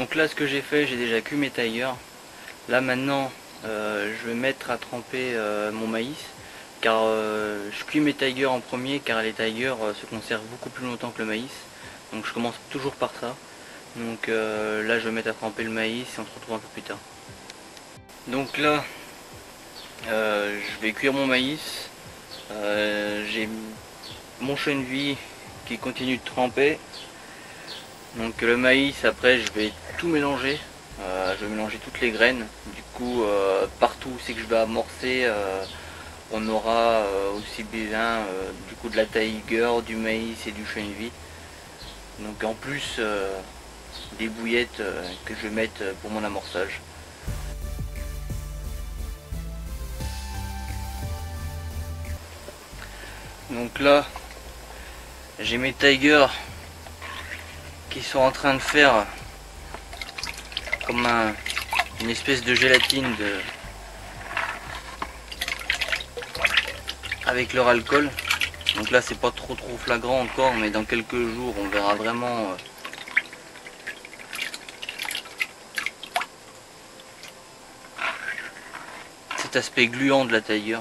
Donc là, ce que j'ai fait, j'ai déjà cuit mes tigers. Là maintenant, je vais mettre à tremper mon maïs, car je cuis mes tigers en premier, car les tigers se conservent beaucoup plus longtemps que le maïs. Donc je commence toujours par ça. Donc là, je vais mettre à tremper le maïs et on se retrouve un peu plus tard. Donc là, je vais cuire mon maïs. J'ai mon chènevis qui continue de tremper. Donc le maïs, après je vais tout mélanger. Je vais mélanger toutes les graines. Du coup, partout où c'est que je vais amorcer, on aura aussi bien du coup de la tiger, du maïs et du chènevis. Donc en plus des bouillettes que je vais mettre pour mon amorçage. Donc là, j'ai mes tigers qui sont en train de faire comme une espèce de gélatine avec leur alcool. Donc là, c'est pas trop flagrant encore, mais dans quelques jours, on verra vraiment cet aspect gluant de la tiger.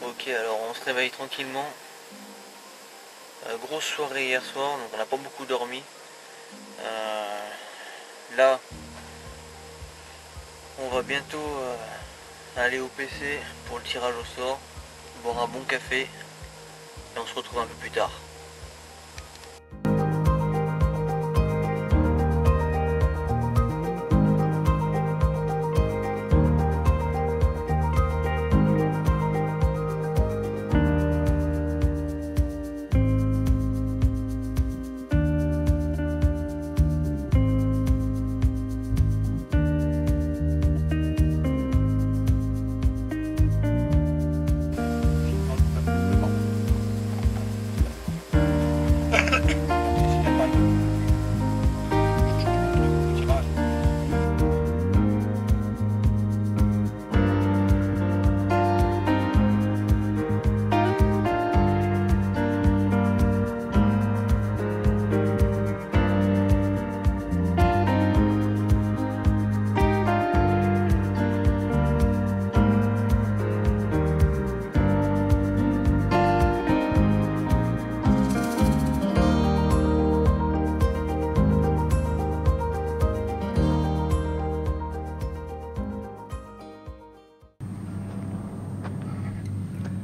Ok, alors on se réveille tranquillement. Grosse soirée hier soir, donc on n'a pas beaucoup dormi. Là, on va bientôt aller au PC pour le tirage au sort, boire un bon café et on se retrouve un peu plus tard.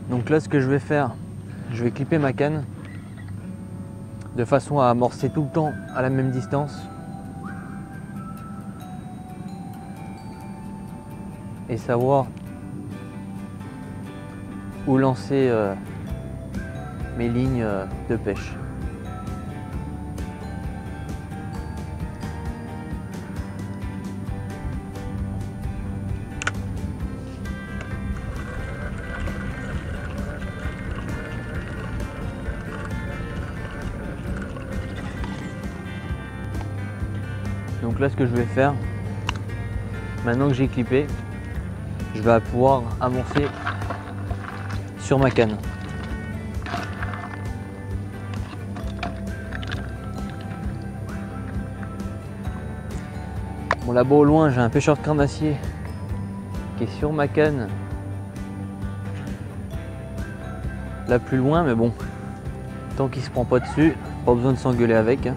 Donc là, ce que je vais faire, je vais clipper ma canne de façon à amorcer tout le temps à la même distance et savoir où lancer mes lignes de pêche. Donc là, ce que je vais faire, maintenant que j'ai clippé, je vais pouvoir amorcer sur ma canne. Bon, là-bas au loin, j'ai un pêcheur de carnassier qui est sur ma canne. Là plus loin, mais bon, tant qu'il se prend pas dessus, pas besoin de s'engueuler avec.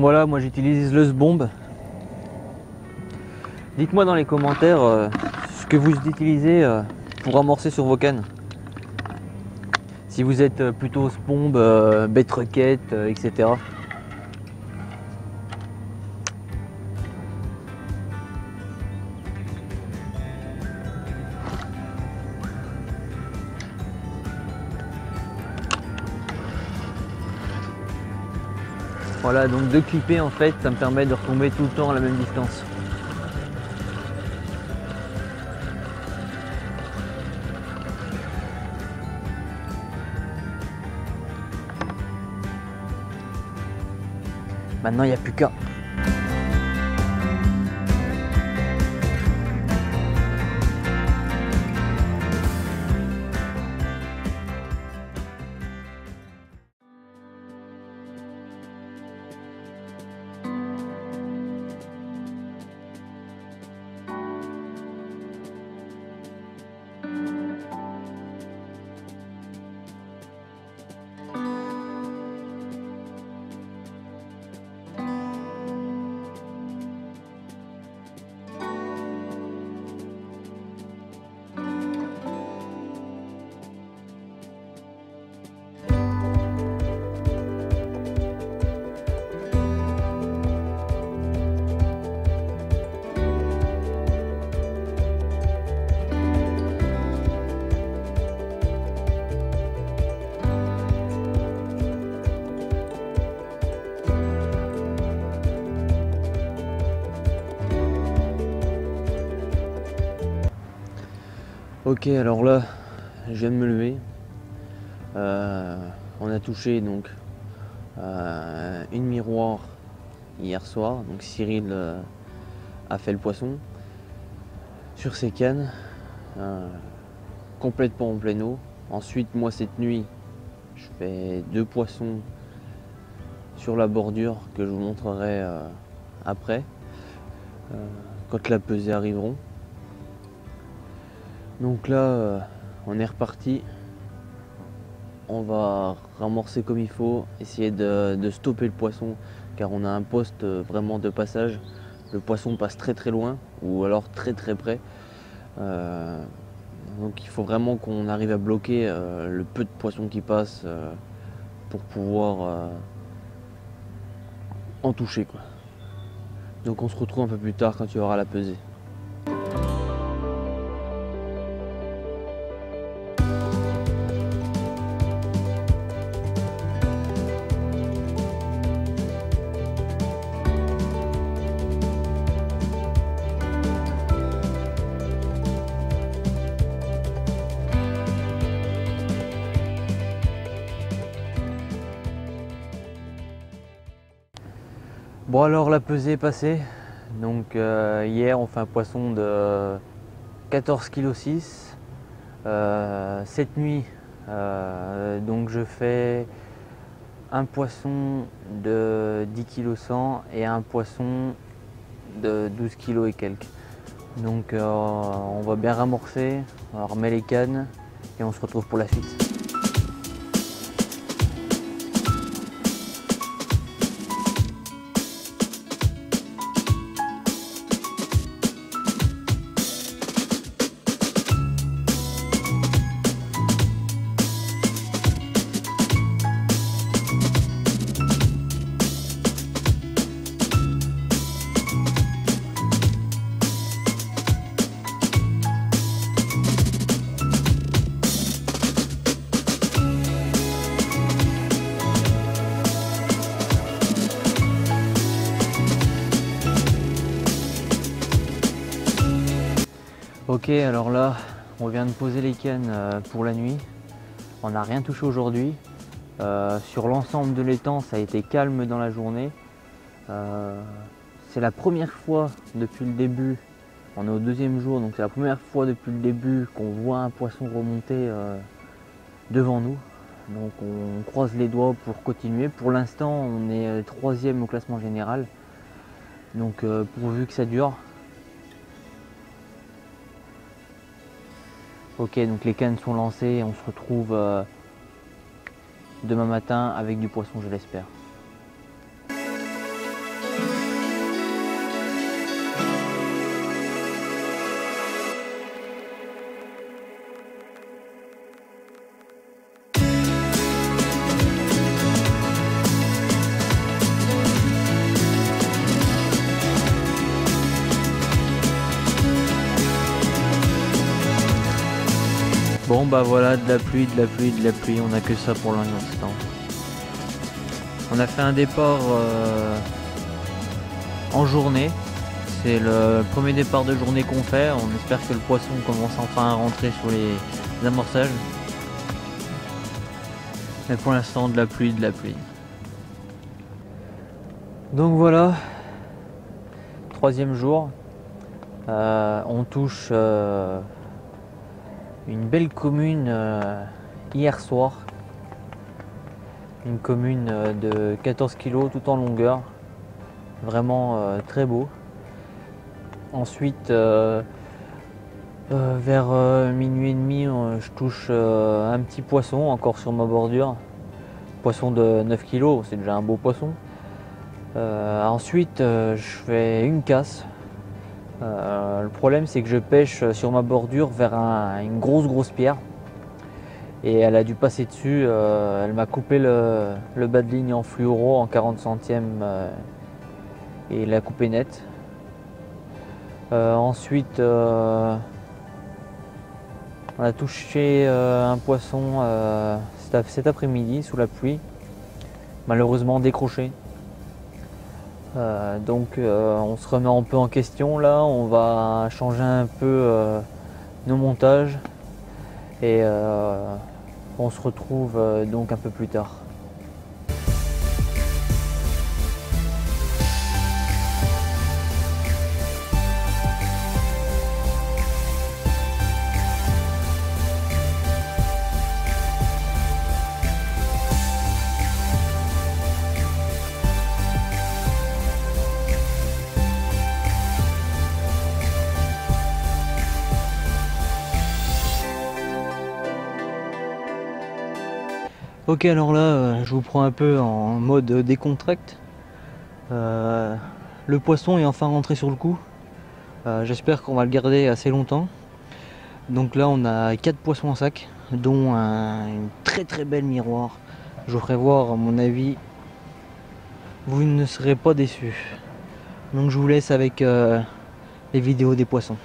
Voilà, moi j'utilise le SBomb. Dites-moi dans les commentaires ce que vous utilisez pour amorcer sur vos cannes. Si vous êtes plutôt SBomb, bait requête, etc. Voilà, donc de clipper en fait, ça me permet de retomber tout le temps à la même distance. Maintenant, il n'y a plus qu'à. Ok, alors là, je viens de me lever. On a touché donc une miroir hier soir. Donc Cyril a fait le poisson sur ses cannes, complètement en pleine eau. Ensuite, moi cette nuit, je fais 2 poissons sur la bordure que je vous montrerai après, quand la pesée arriveront. Donc là, on est reparti. On va ramorcer comme il faut, essayer de stopper le poisson, car on a un poste vraiment de passage. Le poisson passe très très loin, ou alors très très près. Donc il faut vraiment qu'on arrive à bloquer le peu de poissons qui passent pour pouvoir en toucher, quoi. Donc on se retrouve un peu plus tard quand il y aura la pesée. Bon, alors la pesée est passée. Donc hier on fait un poisson de 14,6 kg. Cette nuit donc je fais un poisson de 10,1 kg et un poisson de 12 kg et quelques. Donc on va bien ramorcer, on remet les cannes et on se retrouve pour la suite. Ok, alors là, on vient de poser les cannes pour la nuit. On n'a rien touché aujourd'hui. Sur l'ensemble de l'étang, ça a été calme dans la journée. C'est la première fois depuis le début, on est au 2e jour, donc c'est la première fois depuis le début qu'on voit un poisson remonter devant nous. Donc on croise les doigts pour continuer. Pour l'instant, on est 3e au classement général. Donc pourvu que ça dure. Ok, donc les cannes sont lancées et on se retrouve demain matin avec du poisson, je l'espère. Bon bah voilà, de la pluie, de la pluie, de la pluie, on a que ça pour l'instant. On a fait un départ en journée. C'est le premier départ de journée qu'on fait. On espère que le poisson commence enfin à rentrer sur les amorçages. Mais pour l'instant, de la pluie, de la pluie. Donc voilà, troisième jour. On touche une belle commune hier soir. Une commune de 14 kg tout en longueur. Vraiment très beau. Ensuite, vers minuit et demi, je touche un petit poisson encore sur ma bordure. Poisson de 9 kg, c'est déjà un beau poisson. Ensuite, je fais une casse. Le problème, c'est que je pêche sur ma bordure vers une grosse pierre. Et elle a dû passer dessus. Elle m'a coupé le bas de ligne en fluoro en 40 centièmes et il a coupé net. Ensuite, on a touché un poisson cet après-midi sous la pluie, malheureusement décroché. Donc on se remet un peu en question là, on va changer un peu nos montages et on se retrouve donc un peu plus tard. Ok, alors là, je vous prends un peu en mode décontracte. Le poisson est enfin rentré sur le coup. J'espère qu'on va le garder assez longtemps. Donc là, on a 4 poissons en sac, dont une très belle miroir. Je vous ferai voir, à mon avis, vous ne serez pas déçus. Donc je vous laisse avec les vidéos des poissons.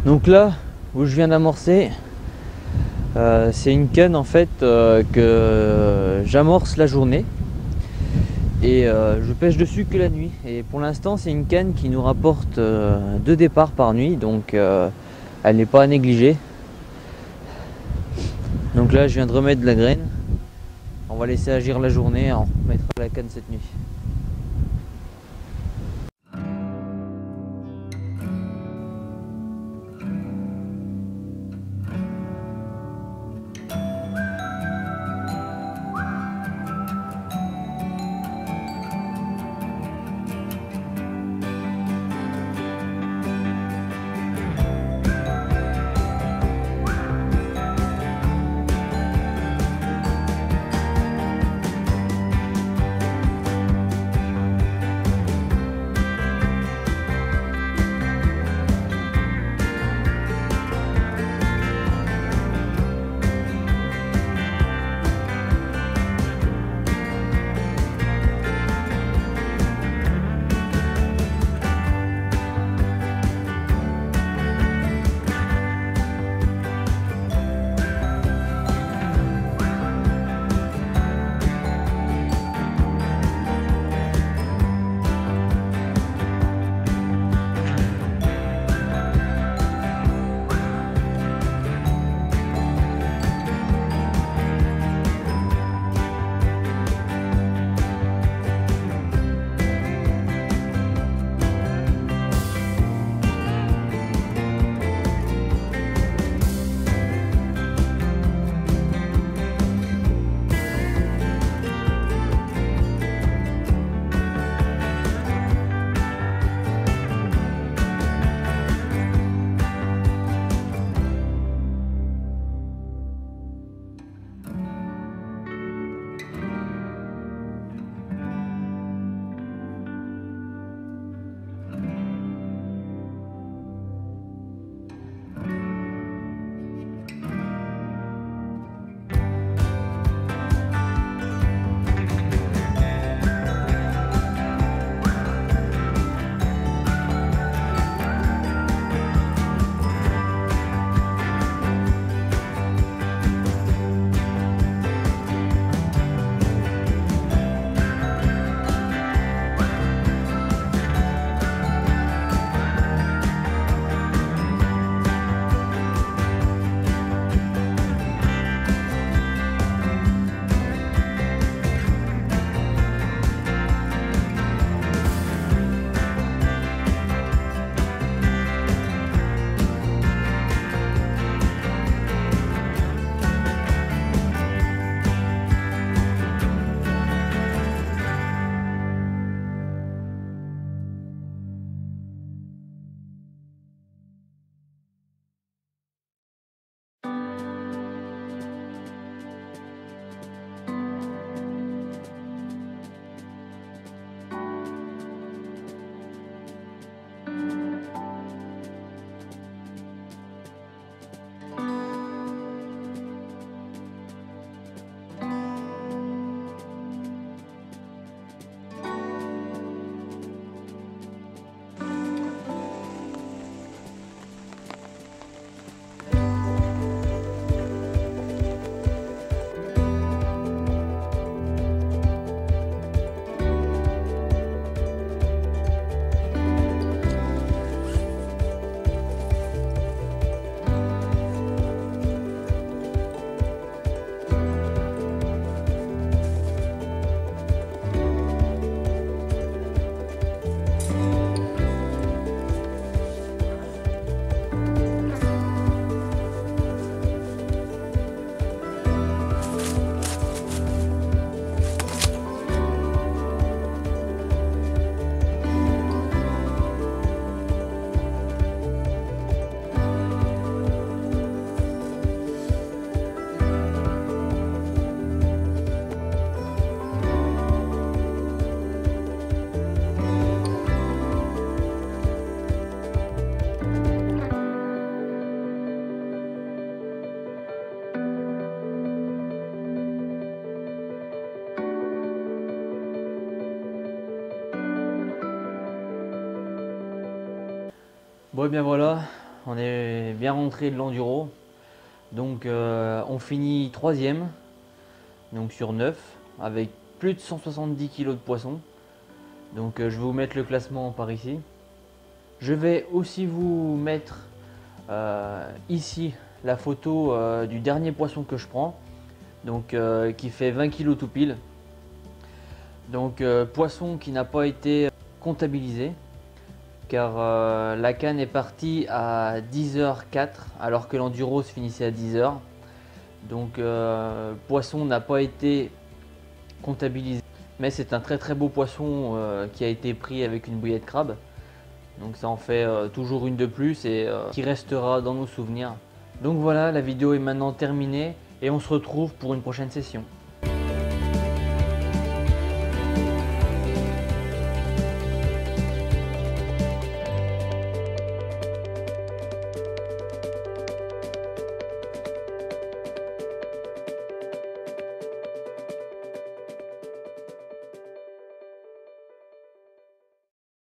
Donc là où je viens d'amorcer, c'est une canne en fait que j'amorce la journée et je pêche dessus que la nuit. Et pour l'instant c'est une canne qui nous rapporte 2 départs par nuit, donc elle n'est pas à négliger. Donc là je viens de remettre de la graine, on va laisser agir la journée et on remettra la canne cette nuit. Bon et bien voilà, on est bien rentré de l'enduro. Donc on finit 3e, donc sur 9, avec plus de 170 kg de poisson. Donc je vais vous mettre le classement par ici. Je vais aussi vous mettre ici la photo du dernier poisson que je prends, donc qui fait 20 kg tout pile. Donc poisson qui n'a pas été comptabilisé, car la canne est partie à 10h04 alors que l'enduro se finissait à 10h. Donc poisson n'a pas été comptabilisé, mais c'est un très beau poisson qui a été pris avec une bouillie de crabe. Donc ça en fait toujours une de plus et qui restera dans nos souvenirs. Donc voilà, la vidéo est maintenant terminée et on se retrouve pour une prochaine session.